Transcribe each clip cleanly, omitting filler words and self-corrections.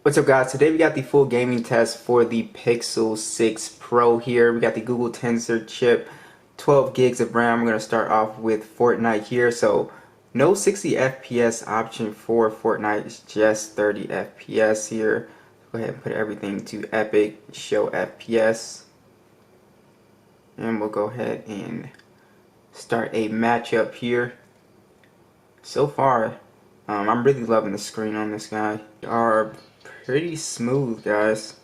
What's up, guys? Today we got the full gaming test for the Pixel 6 Pro here. We got the Google Tensor chip, 12 gigs of RAM. We're going to start off with Fortnite here. So no 60 FPS option for Fortnite. It's just 30 FPS here. Go ahead and put everything to Epic, show FPS. And we'll go ahead and start a matchup here. So far, I'm really loving the screen on this guy. Are pretty smooth, guys,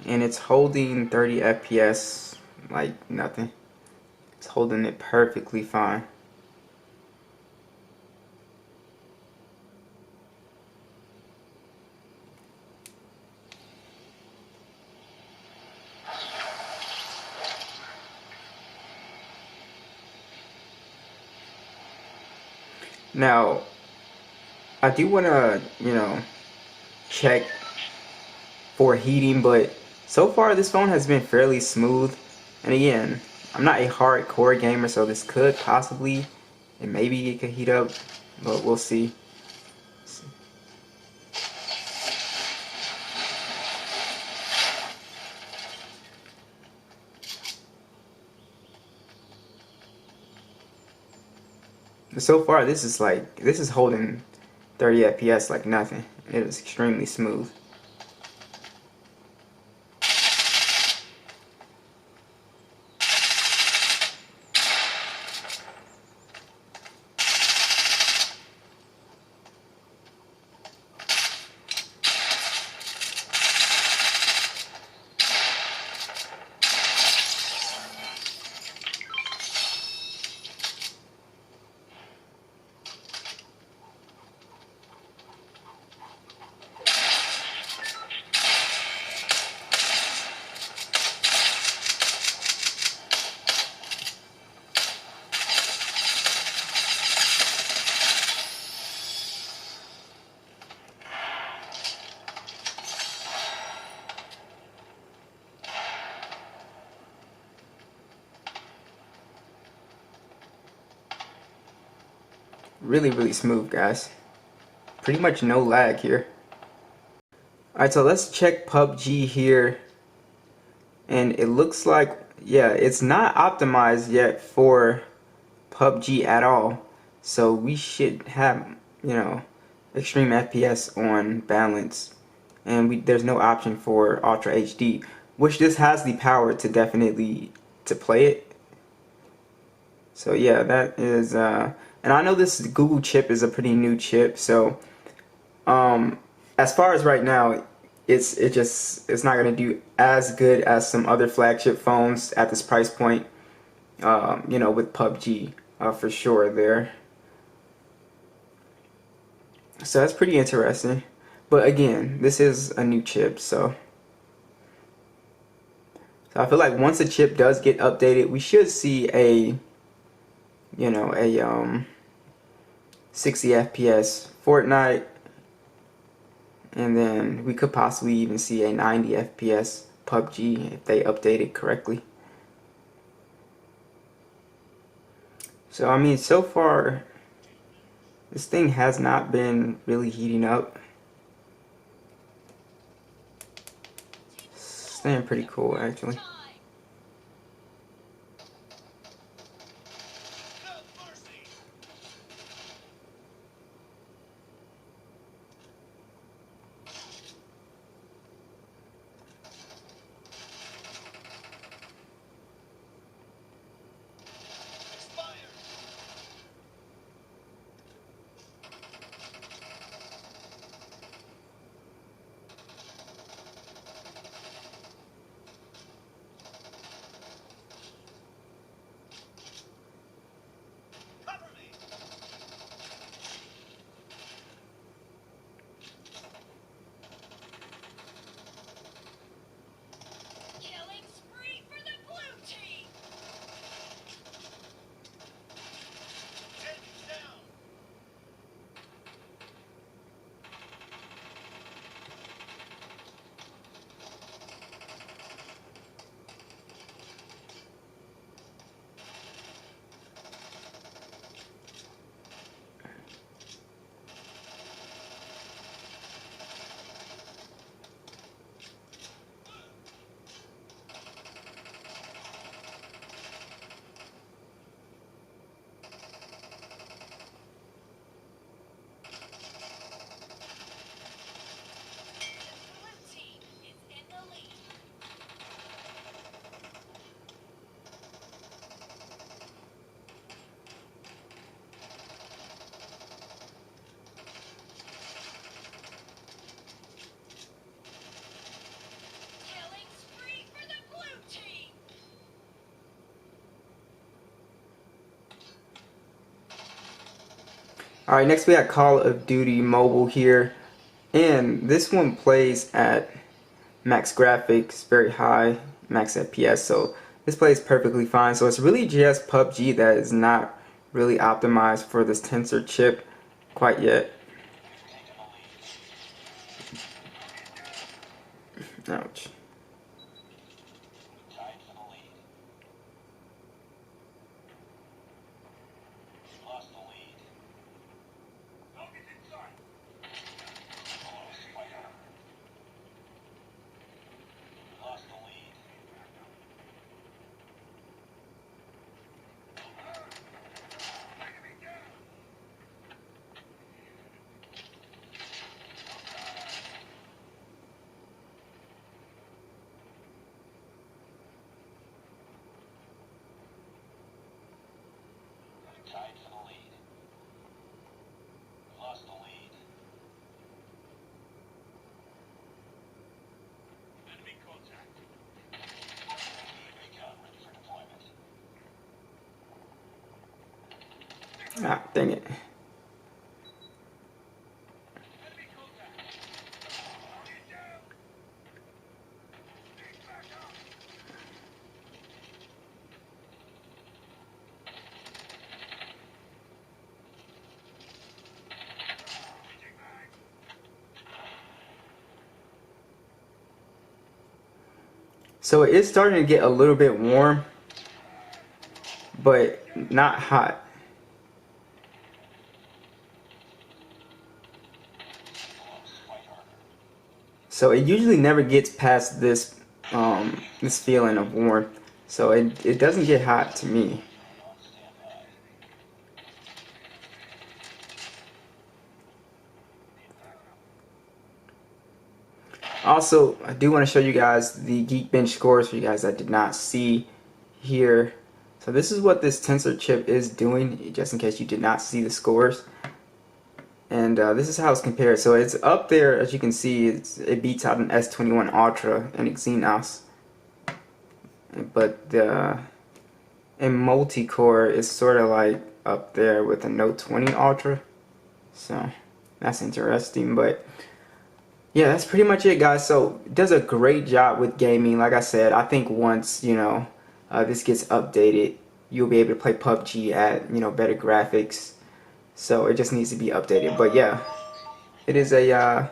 and it's holding 30 FPS like nothing. It's holding it perfectly fine. Now I do want to check for heating, but so far this phone has been fairly smooth. And again, I'm not a hardcore gamer, so this could possibly, and maybe it could heat up, but we'll see. But so far this is holding 30 FPS like nothing. It is extremely smooth. Really smooth, guys. Pretty much no lag here. Alright, so let's check PUBG here. And it looks like, yeah, it's not optimized yet for PUBG at all. So we should have, extreme FPS on balance. And there's no option for Ultra HD, which this has the power to definitely to play it. So yeah, that is, and I know this Google chip is a pretty new chip, so as far as right now, it's not gonna do as good as some other flagship phones at this price point. With PUBG, for sure there. So that's pretty interesting. But again, this is a new chip, so I feel like once the chip does get updated, we should see a 60 FPS Fortnite, and then we could possibly even see a 90 FPS PUBG if they update it correctly. So I mean, so far this thing has not been really heating up. Staying pretty cool actually. Alright, next we got Call of Duty Mobile here. And this one plays at max graphics, very high, max FPS. So this plays perfectly fine. So it's really just PUBG that is not really optimized for this Tensor chip quite yet. Ouch. Ah, dang it. So it is starting to get a little bit warm, but not hot. So it usually never gets past this this feeling of warmth. So it doesn't get hot to me. Also, I do want to show you guys the Geekbench scores for you guys that did not see here. So this is what this Tensor chip is doing, just in case you did not see the scores. And this is how it's compared. So it's up there, as you can see, it beats out an S21 Ultra and Exynos. But in multi-core, it's sort of like up there with a Note 20 Ultra. So that's interesting. But yeah, that's pretty much it, guys. So it does a great job with gaming. Like I said, I think once, you know, this gets updated, you'll be able to play PUBG at, you know, better graphics. So it just needs to be updated. But yeah, it is a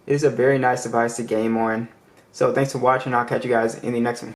very nice device to game on. So thanks for watching. I'll catch you guys in the next one.